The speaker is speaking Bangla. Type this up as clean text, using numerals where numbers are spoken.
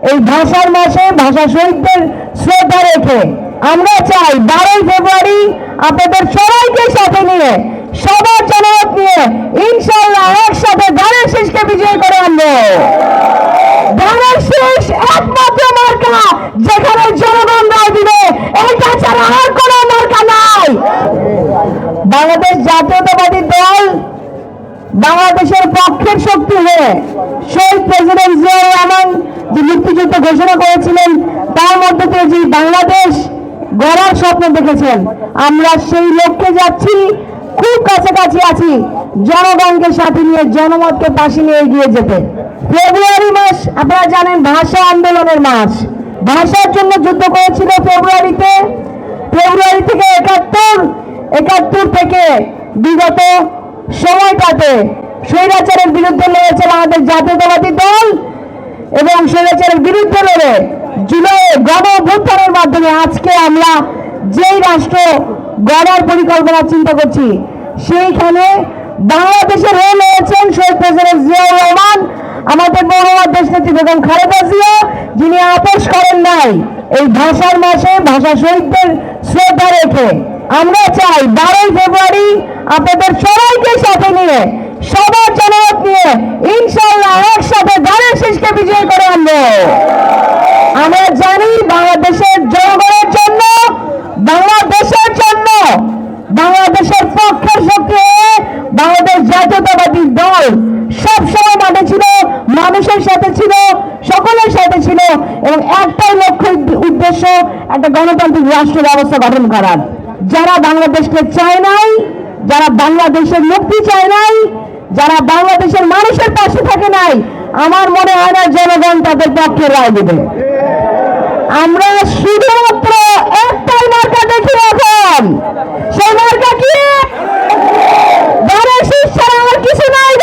এই ভাষার মাসে ভাষা শহীদদের শ্রদ্ধা রেখে আমরা চাই 12 ফেব্রুয়ারি আপনাদের সবাইকে সাথে নিয়ে সবার জনমত নিয়ে ইনশাআল্লাহ একসাথে ধানের শীষকে বিজয় করে আনবো। ধানের শীষ একমাত্র মার্কা যেখানে জনগণ রায় দিবে, এইটা ছাড়া আর কোনো মার্কা নাই। বাংলাদেশ জাতীয়তাবাদী দল বাংলাদেশের পক্ষের শক্তি হয়ে শহীদ প্রেসিডেন্ট জিয়াউর রহমান যে মুক্তিযুদ্ধ ঘোষণা করেছিলেন তার মধ্যে দিয়ে যে বাংলাদেশ গড়ার স্বপ্ন দেখেছেন, আমরা সেই লক্ষ্যে যাচ্ছি, খুব কাছাকাছি আছি জনগণকে সাথে নিয়ে জনমতকে পাশে নিয়ে এগিয়ে যেতে। ফেব্রুয়ারি মাস আপনারা জানেন ভাষা আন্দোলনের মাস, ভাষার জন্য যুদ্ধ করেছিল ফেব্রুয়ারি থেকে 71 থেকে বিগত সময়টাতে স্বৈরাচারের বিরুদ্ধে লড়েছে আমাদের জাতীয়তাবাদী দল এবং স্বৈরাচারের বিরুদ্ধে লড়ে জুলাই গণ অভ্যুত্থানের মাধ্যমে আজকে আমরা যেই রাষ্ট্র গড়ার পরিকল্পনা চিন্তা করছি, সেইখানে বাংলাদেশের হয়ে লড়েছেন শহীদ প্রেসিডেন্ট জিয়াউর রহমান, আমাদের মহামান্য দেশনেত্রী বেগম খালেদা জিয়া, যিনি আপোষ করেন নাই। এই ভাষার মাসে ভাষা শহীদদের শ্রদ্ধা রেখে আমরা চাই 12 ফেব্রুয়ারি আপনাদের সবাইকে সাথে নিয়ে সবার জনমত নিয়ে ইনশাআল্লাহ একসাথে ধানের শীষকে বিজয় করে আনবো। আমরা জানি বাংলাদেশের জনগণের জন্য, বাংলাদেশের পক্ষের শক্তি হয়ে বাংলাদেশ জাতীয়তাবাদী দল সবসময় মাঠে ছিল, মানুষের সাথে ছিল, সকলের সাথে ছিল এবং একটাই লক্ষ্য উদ্দেশ্য একটা গণতান্ত্রিক রাষ্ট্র ব্যবস্থা গঠন করার। যারা বাংলাদেশকে চায় নাই, যারা বাংলাদেশের মুক্তি চায় নাই, যারা বাংলাদেশের মানুষের পাশে থাকে নাই, আমার মনে হয় না জনগণ তাদের পক্ষে রায় দেবে। আমরা শুধুমাত্র একটাই মার্কা দেখি এখন, সেই মার্কা কি? ধানের শীষ ছাড়া আমার কিছু নাই।